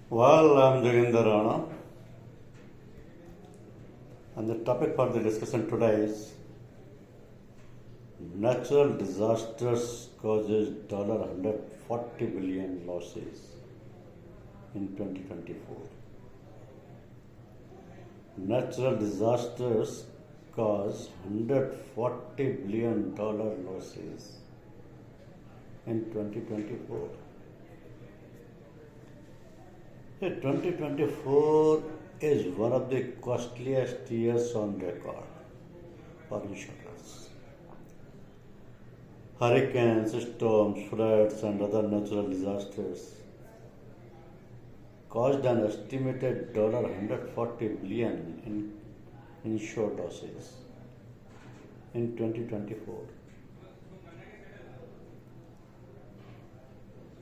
Well, I'm Joginder Rana, and the topic for the discussion today is natural disasters causes $140 billion losses in 2024. Natural disasters cause $140 billion losses in 2024. 2024 is one of the costliest years on record for insurers. Hurricanes, storms, floods, and other natural disasters caused an estimated $140 billion in insured losses in 2024.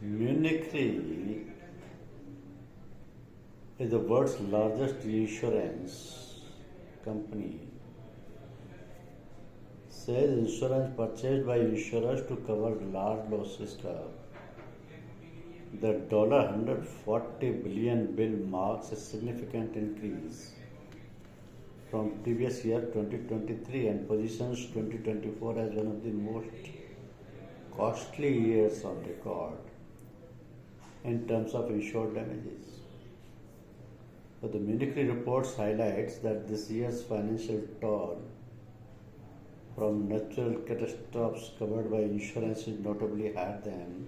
Munich Re is the world's largest insurance company. Says insurance purchased by insurers to cover large losses club. The $140 billion bill marks a significant increase from previous year 2023 and positions 2024 as one of the most costly years on record in terms of insured damages. But the Munich Re reports highlights that this year's financial toll from natural catastrophes covered by insurance is notably higher than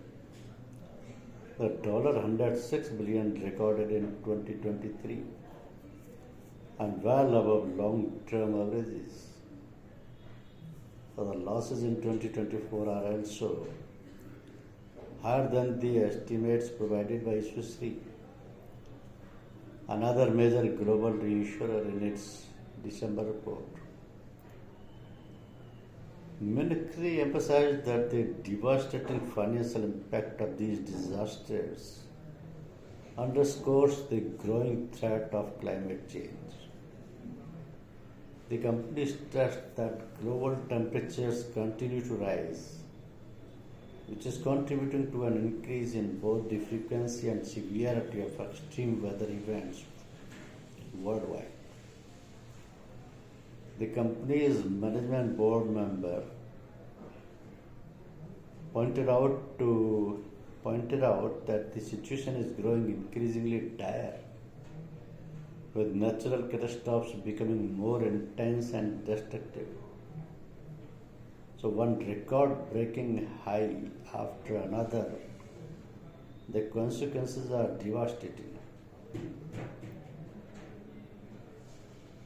the $106 billion recorded in 2023 and well above long-term averages. So the losses in 2024 are also higher than the estimates provided by Swiss Re, another major global reinsurer, in its December report. Munich Re emphasized that the devastating financial impact of these disasters underscores the growing threat of climate change. The company stressed that global temperatures continue to rise, which is contributing to an increase in both the frequency and severity of extreme weather events worldwide. The company's management board member pointed out that the situation is growing increasingly dire, with natural catastrophes becoming more intense and destructive. So one record-breaking high after another, the consequences are devastating.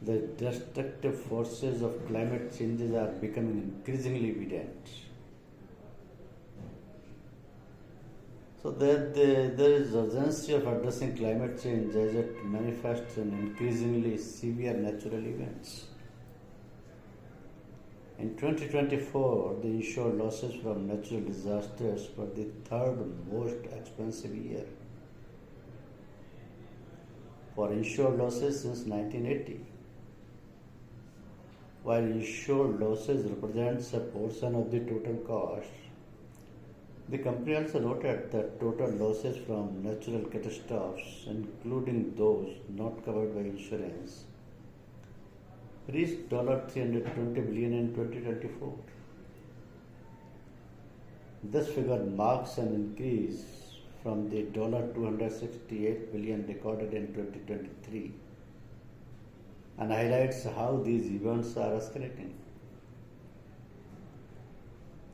The destructive forces of climate changes are becoming increasingly evident. So there is urgency of addressing climate change as it manifests in increasingly severe natural events. In 2024, the insured losses from natural disasters were the third most expensive year for insured losses since 1980. While insured losses represents a portion of the total cost, the company also noted that total losses from natural catastrophes, including those not covered by insurance, reached $320 billion in 2024. This figure marks an increase from the $268 billion recorded in 2023 and highlights how these events are escalating.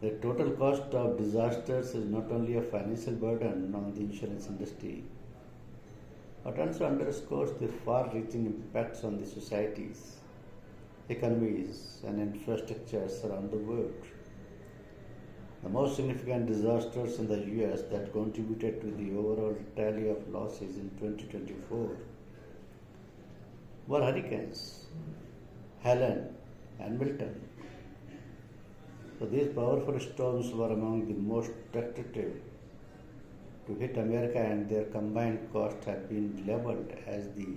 The total cost of disasters is not only a financial burden on the insurance industry, but also underscores the far-reaching impacts on the societies, economies, and infrastructures around the world. The most significant disasters in the US that contributed to the overall tally of losses in 2024 were hurricanes Helen and Milton. So these powerful storms were among the most destructive to hit America, and their combined cost have been labeled as the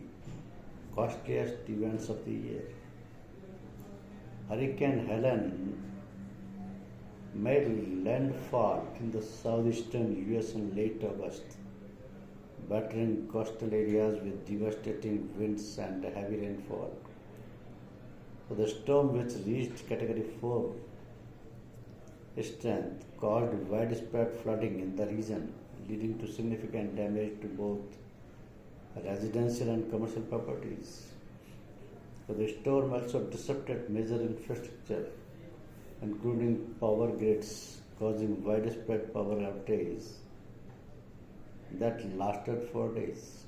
costliest events of the year. Hurricane Helen made landfall in the southeastern US in late August, battering coastal areas with devastating winds and heavy rainfall. So the storm, which reached Category 4 strength, caused widespread flooding in the region, leading to significant damage to both residential and commercial properties. So the storm also disrupted major infrastructure, including power grids, causing widespread power outages that lasted 4 days.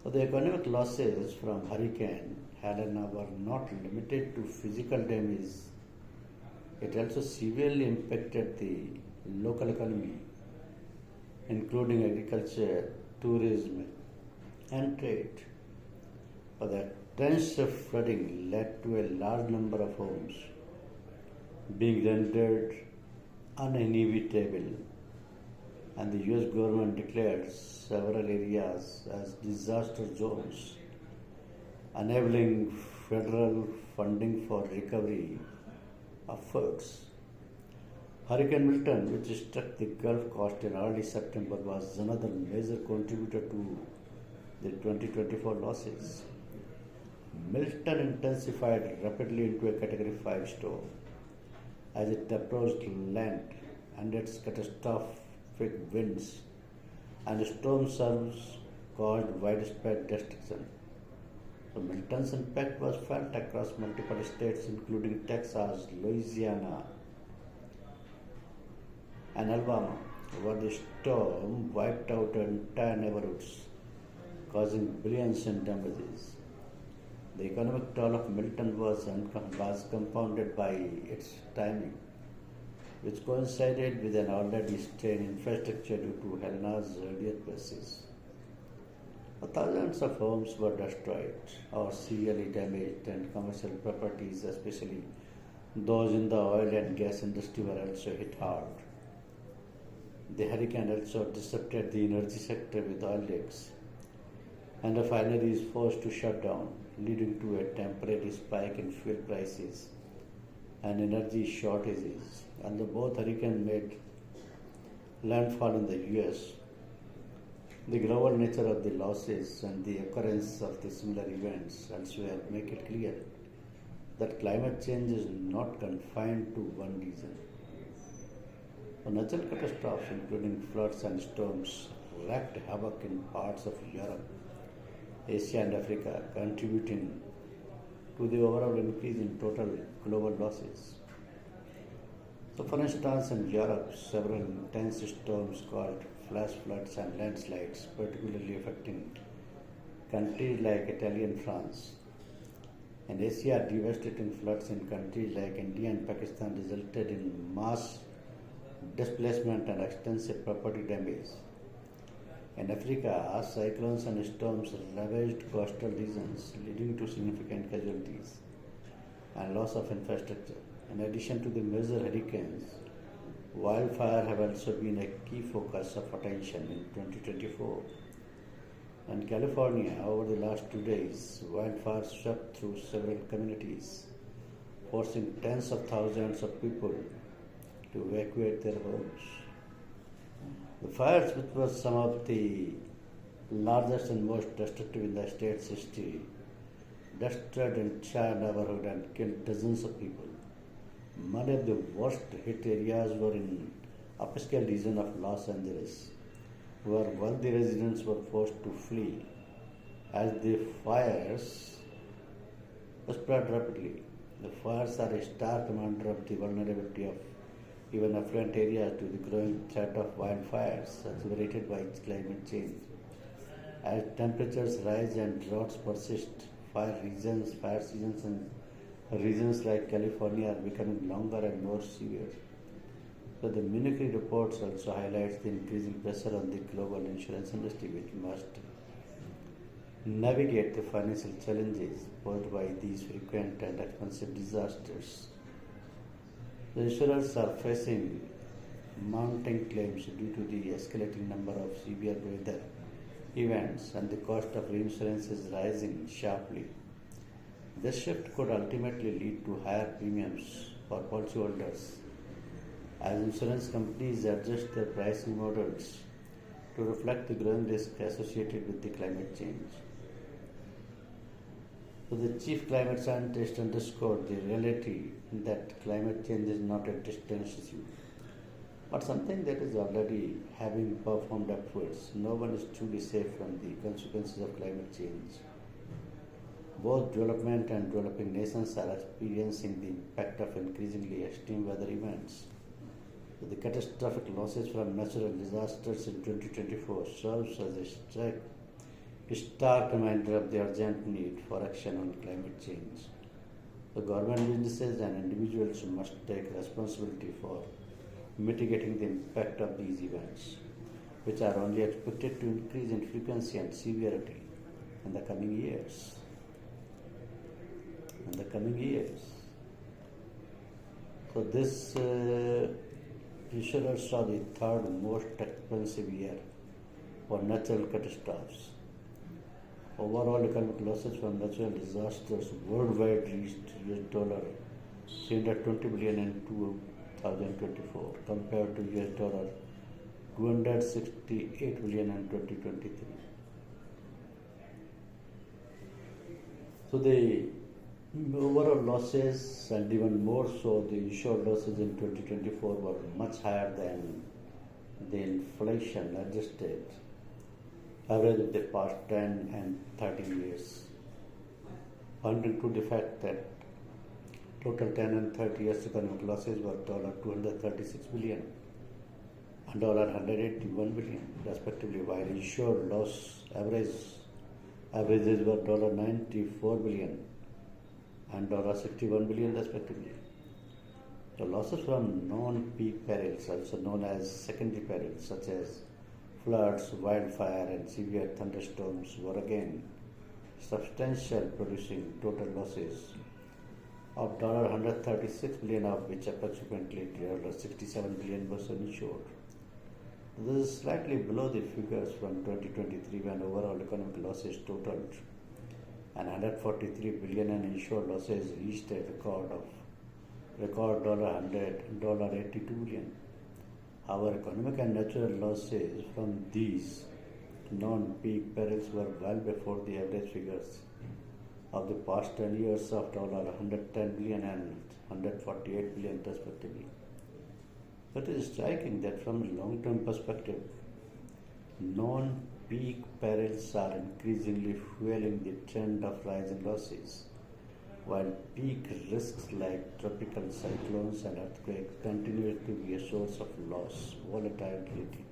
So the economic losses from Hurricane Helena were not limited to physical damage. It also severely impacted the local economy, including agriculture, tourism, and trade. But the extensive flooding led to a large number of homes being rendered uninhabitable, and the US government declared several areas as disaster zones, enabling federal funding for recovery efforts. Hurricane Milton, which struck the Gulf Coast in early September, was another major contributor to the 2024 losses. Milton intensified rapidly into a Category 5 storm as it approached land, and its catastrophic winds and storm surges caused widespread destruction. So Milton's impact was felt across multiple states, including Texas, Louisiana, and Alabama, where the storm wiped out entire neighborhoods, causing billions in damages. The economic toll of Milton was compounded by its timing, which coincided with an already strained infrastructure due to Helena's earlier passage. Thousands of homes were destroyed or severely damaged, and commercial properties, especially those in the oil and gas industry, were also hit hard. The hurricane also disrupted the energy sector, with oil rigs and refineries forced to shut down, leading to a temporary spike in fuel prices and energy shortages. Although both hurricanes made landfall in the US, the global nature of the losses and the occurrence of the similar events elsewhere make it clear that climate change is not confined to one region. Natural catastrophes, including floods and storms, wreaked havoc in parts of Europe, Asia, and Africa, contributing to the overall increase in total global losses. So, for instance, in Europe, several intense storms caused flash floods and landslides, particularly affecting countries like Italy and France. In Asia, devastating floods in countries like India and Pakistan resulted in mass displacement and extensive property damage. In Africa, cyclones and storms ravaged coastal regions, leading to significant casualties and loss of infrastructure. In addition to the major hurricanes, wildfire have also been a key focus of attention in 2024. In California, over the last 2 days, wildfires swept through several communities, forcing tens of thousands of people to evacuate their homes. The fires, which were some of the largest and most destructive in the state's history, destroyed entire neighborhood and killed dozens of people. Many of the worst hit areas were in upscale region of Los Angeles, where wealthy residents were forced to flee as the fires spread rapidly. The fires are a stark reminder of the vulnerability of even affluent areas to the growing threat of wildfires accelerated by climate change. As temperatures rise and droughts persist, fire seasons in regions like California are becoming longer and more severe. So the Munich reports also highlights the increasing pressure on the global insurance industry, which must navigate the financial challenges posed by these frequent and expensive disasters. The insurers are facing mounting claims due to the escalating number of severe weather events, and the cost of reinsurance is rising sharply. This shift could ultimately lead to higher premiums for policyholders as insurance companies adjust their pricing models to reflect the growing risk associated with the climate change. So the chief climate scientist underscored the reality that climate change is not a distant issue, but something that is already having performed upwards. No one is truly safe from the consequences of climate change. Both development and developing nations are experiencing the impact of increasingly extreme weather events. So the catastrophic losses from natural disasters in 2024 serves as a stark reminder of the urgent need for action on climate change. The government, businesses, and individuals must take responsibility for mitigating the impact of these events, which are only expected to increase in frequency and severity in the coming years. So this insurer saw the third most expensive year for natural catastrophes. Overall economic losses from natural disasters worldwide reached $320 billion in 2024 compared to $268 billion in 2023. So the overall losses, and even more so, the insured losses in 2024 were much higher than the inflation adjusted average of the past 10 and 30 years, pointing to the fact that total 10 and 30 years economic losses were $236 billion and $181 billion respectively, while insured loss averages were $94 billion and $61 billion respectively. The losses from non-peak perils, also known as secondary perils, such as floods, wildfire, and severe thunderstorms, were again substantial, producing total losses of $136 billion, of which approximately $67 billion was uninsured. This is slightly below the figures from 2023, when overall economic losses totaled and $143 billion, and insured losses reached a record $82 billion. Our economic and natural losses from these non-peak perils were well before the average figures of the past 10 years of $110 billion and $148 billion respectively. But it is striking that from a long-term perspective, non-peak perils are increasingly fueling the trend of rising losses, while peak risks like tropical cyclones and earthquakes continue to be a source of loss, volatility.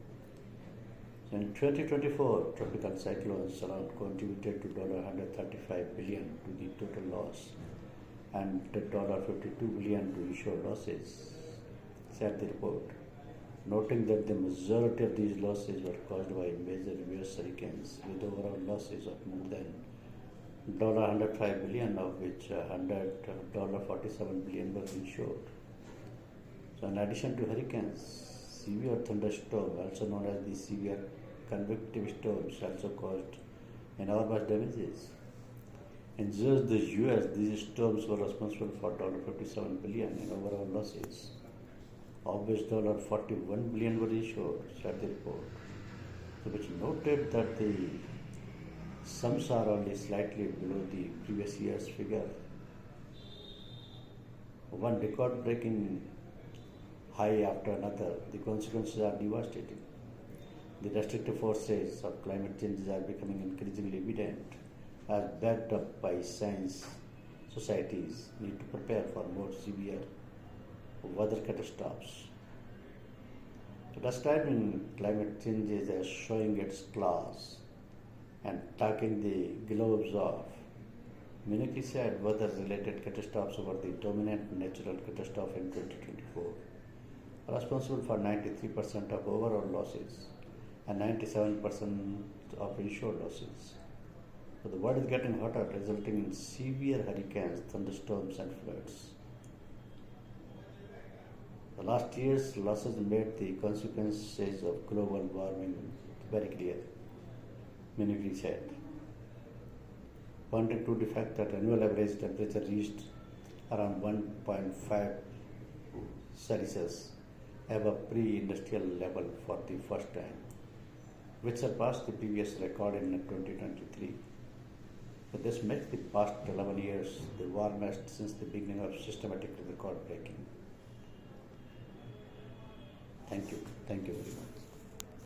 So in 2024, tropical cyclones alone contributed to $135 billion to the total loss and $52 billion to insured losses, said the report, noting that the majority of these losses were caused by major US hurricanes, with overall losses of more than $105 billion, of which $47 billion was insured. So in addition to hurricanes, severe thunderstorms, also known as the severe convective storms, also caused enormous damages. In just the US, these storms were responsible for $57 billion in overall losses, of which $41 billion were insured, said the report, so which noted that the sums are only slightly below the previous year's figure. One record-breaking high after another, the consequences are devastating. The destructive forces of climate change are becoming increasingly evident, as backed up by science. Societies need to prepare for more severe weather catastrophes. Describing climate change as showing its claws and taking the gloves off, Minaki said weather-related catastrophes were the dominant natural catastrophe in 2024, responsible for 93% of overall losses and 97% of insured losses. So the world is getting hotter, resulting in severe hurricanes, thunderstorms, and floods. The last year's losses made the consequences of global warming very clear, Minaki said, pointing to the fact that annual average temperature reached around 1.5 Celsius above pre-industrial level for the first time. which surpassed the previous record in 2023. But this makes the past 11 years the warmest since the beginning of systematic record breaking. Thank you. Thank you very much.